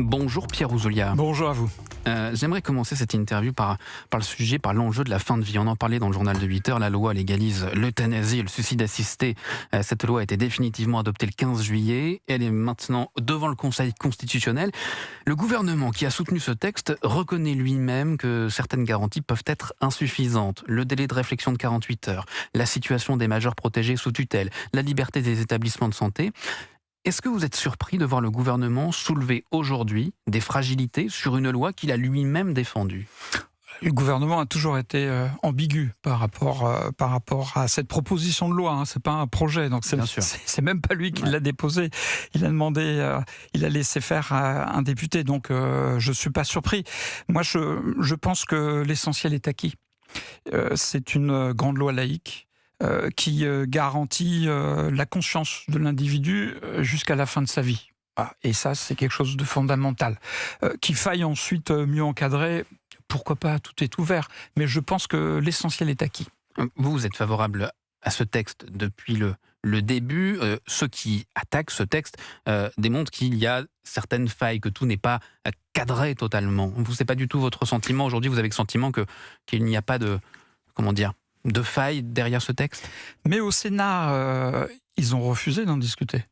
Bonjour Pierre Ouzoulias. Bonjour à vous. J'aimerais commencer cette interview par le sujet, par l'enjeu de la fin de vie. On en parlait dans le journal de 8 heures. La loi légalise l'euthanasie et le suicide assisté. Cette loi a été définitivement adoptée le 15 juillet. Elle est maintenant devant le Conseil constitutionnel. Le gouvernement qui a soutenu ce texte reconnaît lui-même que certaines garanties peuvent être insuffisantes. Le délai de réflexion de 48 heures, la situation des majeurs protégés sous tutelle, la liberté des établissements de santé. Est-ce que vous êtes surpris de voir le gouvernement soulever aujourd'hui des fragilités sur une loi qu'il a lui-même défendue ? Le gouvernement a toujours été ambigu par rapport à cette proposition de loi. Hein. C'est pas un projet, donc c'est même pas lui qui l'a déposé. Il a demandé, il a laissé faire à un député. Donc je suis pas surpris. Moi, je pense que l'essentiel est acquis. C'est une grande loi laïque. Qui garantit la conscience de l'individu jusqu'à la fin de sa vie. Et ça, c'est quelque chose de fondamental. Qu'il faille ensuite mieux encadrer, pourquoi pas, tout est ouvert. Mais je pense que l'essentiel est acquis. Vous êtes favorable à ce texte depuis le début. Ceux qui attaquent ce texte démontrent qu'il y a certaines failles, que tout n'est pas cadré totalement. Vous, c'est pas du tout votre sentiment. Aujourd'hui, vous avez le sentiment qu'il n'y a pas de failles derrière ce texte ? Mais au Sénat, ils ont refusé d'en discuter.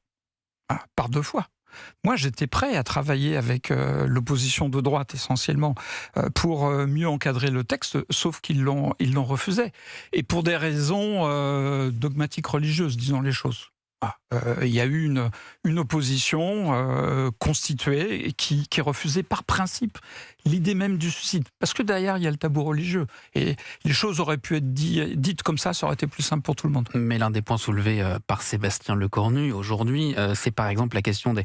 Par 2 fois. Moi, j'étais prêt à travailler avec l'opposition de droite, essentiellement, pour mieux encadrer le texte, sauf qu'ils l'ont refusé. Et pour des raisons dogmatiques religieuses, disons les choses. Il y a eu une opposition constituée qui refusait par principe l'idée même du suicide. Parce que derrière, il y a le tabou religieux. Et les choses auraient pu être dites comme ça aurait été plus simple pour tout le monde. Mais l'un des points soulevés par Sébastien Lecornu aujourd'hui, c'est par exemple la question de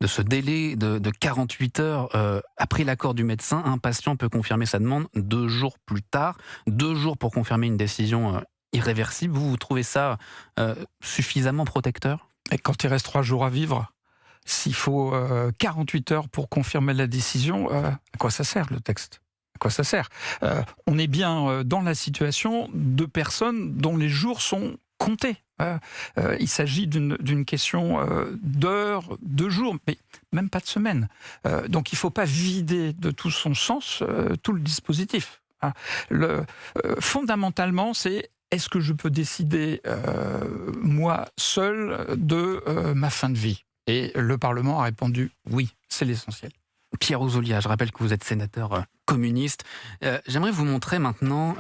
ce délai de 48 heures. Après l'accord du médecin, un patient peut confirmer sa demande 2 jours plus tard. 2 jours pour confirmer une décision irréversible. Vous trouvez ça suffisamment protecteur ? Et quand il reste 3 jours à vivre, s'il faut 48 heures pour confirmer la décision, à quoi ça sert le texte ? À quoi ça sert ? On est bien dans la situation de personnes dont les jours sont comptés. Il s'agit d'une question d'heures, de jours, mais même pas de semaines. Donc il ne faut pas vider de tout son sens tout le dispositif. Fondamentalement, c'est: est-ce que je peux décider, moi seul, de ma fin de vie ? Et le Parlement a répondu oui, c'est l'essentiel. Pierre Ouzoulias, je rappelle que vous êtes sénateur communiste. J'aimerais vous montrer maintenant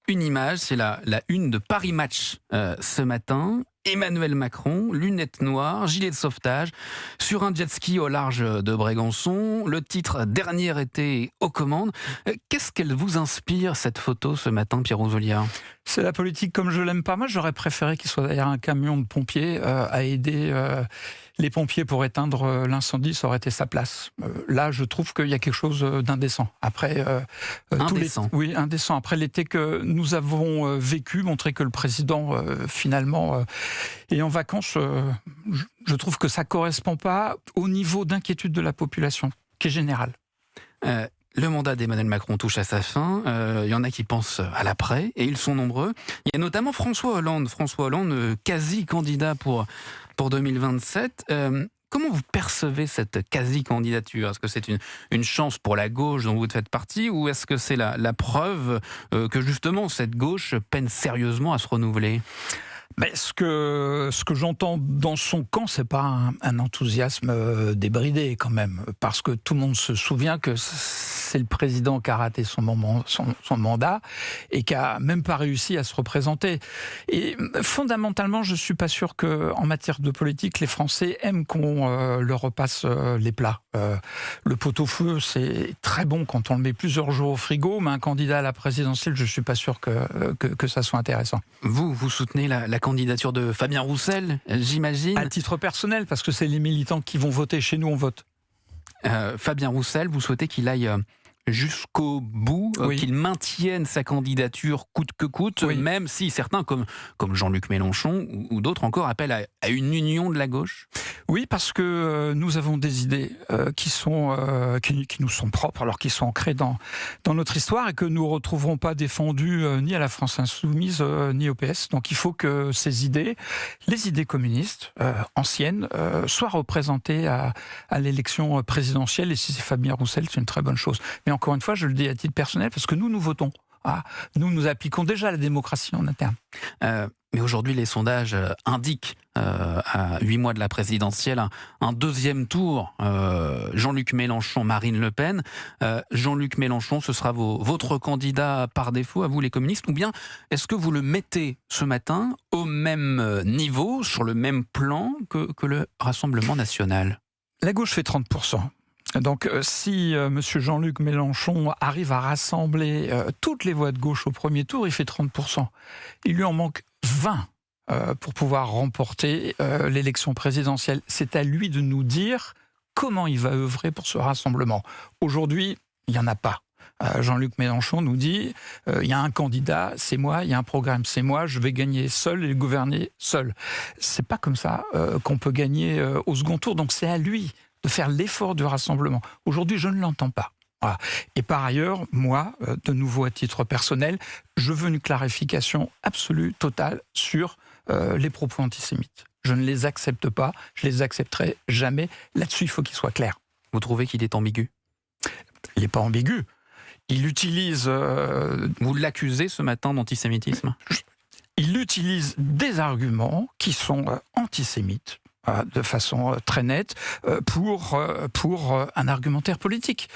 une image, c'est la une de Paris Match ce matin. Emmanuel Macron, lunettes noires, gilet de sauvetage, sur un jet ski au large de Brégançon. Le titre: Dernier été aux commandes. Qu'est-ce qu'elle vous inspire, cette photo, ce matin, Pierre Ouzoulias ? C'est la politique comme je l'aime pas. Moi, j'aurais préféré qu'il soit derrière un camion de pompiers à aider les pompiers pour éteindre l'incendie. Ça aurait été sa place. Là, je trouve qu'il y a quelque chose d'indécent. Après, indécent. Oui, indécent. Après l'été que nous avons vécu, montrer que le président, finalement, est en vacances, je trouve que ça correspond pas au niveau d'inquiétude de la population, qui est général. Le mandat d'Emmanuel Macron touche à sa fin. Il y en a qui pensent à l'après, et ils sont nombreux. Il y a notamment François Hollande, quasi-candidat pour 2027. Comment vous percevez cette quasi-candidature ? Est-ce que c'est une chance pour la gauche dont vous faites partie, ou est-ce que c'est la preuve que justement cette gauche peine sérieusement à se renouveler ? Mais ce que j'entends dans son camp, c'est pas un enthousiasme débridé quand même, parce que tout le monde se souvient que c'est le président qui a raté son mandat et qui a même pas réussi à se représenter. Et fondamentalement, je suis pas sûr que, en matière de politique, les Français aiment qu'on leur repasse les plats. Le pot-au-feu, c'est très bon quand on le met plusieurs jours au frigo, mais un candidat à la présidentielle, je suis pas sûr que ça soit intéressant. Vous soutenez la candidature de Fabien Roussel, j'imagine ? À titre personnel, parce que c'est les militants qui vont voter. Chez nous, on vote. Fabien Roussel, vous souhaitez qu'il aille jusqu'au bout, qu'il maintienne sa candidature coûte que coûte, même si certains, comme Jean-Luc Mélenchon ou d'autres encore, appellent à une union de la gauche? Oui, parce que nous avons des idées qui nous sont propres, alors qui sont ancrées dans notre histoire et que nous ne retrouverons pas défendues ni à la France Insoumise ni au PS. Donc il faut que ces idées, les idées communistes anciennes, soient représentées à l'élection présidentielle. Et si c'est Fabien Roussel, c'est une très bonne chose. Mais encore une fois, je le dis à titre personnel, parce que nous votons. Nous appliquons déjà la démocratie en interne. Mais aujourd'hui, les sondages indiquent, à 8 mois de la présidentielle, un deuxième tour. Jean-Luc Mélenchon, Marine Le Pen. Jean-Luc Mélenchon, ce sera votre candidat par défaut, à vous les communistes, ou bien est-ce que vous le mettez ce matin au même niveau, sur le même plan que le Rassemblement national? La gauche fait 30%. Donc si M. Jean-Luc Mélenchon arrive à rassembler toutes les voix de gauche au premier tour, il fait 30%. Il lui en manque 20 pour pouvoir remporter l'élection présidentielle. C'est à lui de nous dire comment il va œuvrer pour ce rassemblement. Aujourd'hui, il n'y en a pas. Jean-Luc Mélenchon nous dit il y a un candidat, c'est moi, il y a un programme, c'est moi, je vais gagner seul et gouverner seul. C'est pas comme ça qu'on peut gagner au second tour, donc c'est à lui de faire l'effort du rassemblement. Aujourd'hui, je ne l'entends pas. Voilà. Et par ailleurs, moi, de nouveau à titre personnel, je veux une clarification absolue, totale, sur les propos antisémites. Je ne les accepte pas, je les accepterai jamais. Là-dessus, il faut qu'il soit clair. Vous trouvez qu'il est ambigu? Il n'est pas ambigu. Il utilise... Vous l'accusez ce matin d'antisémitisme? Il utilise des arguments qui sont antisémites, de façon très nette, pour un argumentaire politique.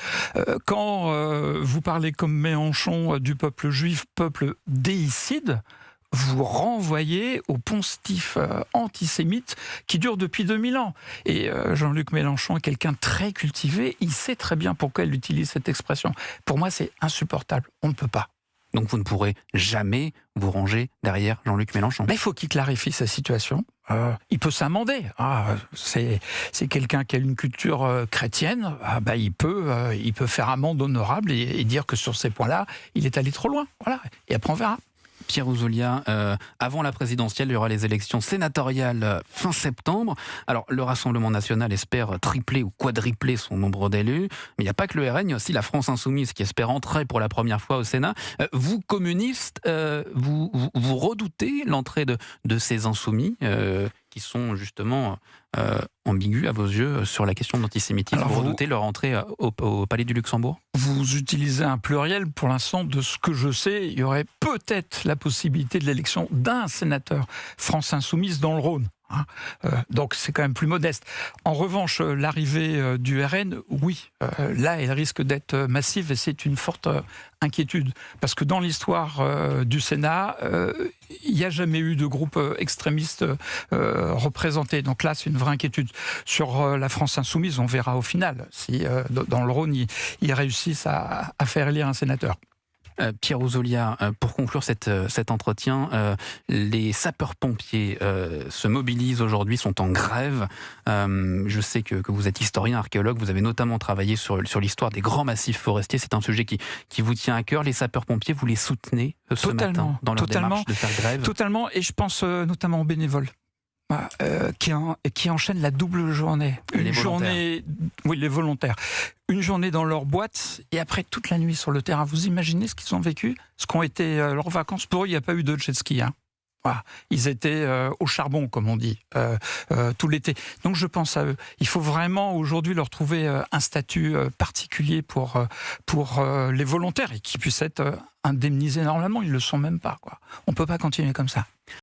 Quand vous parlez comme Mélenchon du peuple juif, peuple déicide, vous renvoyez au poncif antisémite qui dure depuis 2000 ans. Et Jean-Luc Mélenchon est quelqu'un de très cultivé, il sait très bien pourquoi il utilise cette expression. Pour moi, c'est insupportable, on ne peut pas. Donc vous ne pourrez jamais vous ranger derrière Jean-Luc Mélenchon. Mais il faut qu'il clarifie sa situation. Il peut s'amender. C'est quelqu'un qui a une culture chrétienne. Il peut faire amende honorable et dire que sur ces points-là, il est allé trop loin. Voilà. Et après, on verra. Pierre Ouzoulias, avant la présidentielle, il y aura les élections sénatoriales fin septembre. Alors, le Rassemblement national espère tripler ou quadrupler son nombre d'élus. Mais il n'y a pas que le RN, il y a aussi la France insoumise qui espère entrer pour la première fois au Sénat. Vous, communistes, vous redoutez l'entrée de ces insoumis qui sont justement ambigus à vos yeux sur la question de l'antisémitisme? Vous redoutez leur entrée au Palais du Luxembourg? Vous utilisez un pluriel. Pour l'instant, de ce que je sais, il y aurait peut-être la possibilité de l'élection d'un sénateur France Insoumise dans le Rhône. Donc c'est quand même plus modeste. En revanche, l'arrivée du RN, oui, là elle risque d'être massive et c'est une forte inquiétude. Parce que dans l'histoire du Sénat, il n'y a jamais eu de groupe extrémiste représenté. Donc là c'est une vraie inquiétude. Sur la France Insoumise, on verra au final si dans le Rhône ils réussissent à faire élire un sénateur. Pierre Ouzoulias, pour conclure cet entretien, les sapeurs-pompiers se mobilisent aujourd'hui, sont en grève. Je sais que vous êtes historien, archéologue, vous avez notamment travaillé sur l'histoire des grands massifs forestiers. C'est un sujet qui vous tient à cœur. Les sapeurs-pompiers, vous les soutenez ce matin dans leur démarche de faire grève? Totalement, et je pense notamment aux bénévoles. Qui enchaînent la double journée. Les volontaires. Une journée dans leur boîte et après toute la nuit sur le terrain. Vous imaginez ce qu'ils ont vécu? Ce qu'ont été leurs vacances? Pour eux, il n'y a pas eu de jet ski. Ils étaient au charbon, comme on dit, tout l'été. Donc je pense à eux. Il faut vraiment aujourd'hui leur trouver un statut particulier pour les volontaires et qu'ils puissent être indemnisés normalement. Ils ne le sont même pas. On ne peut pas continuer comme ça.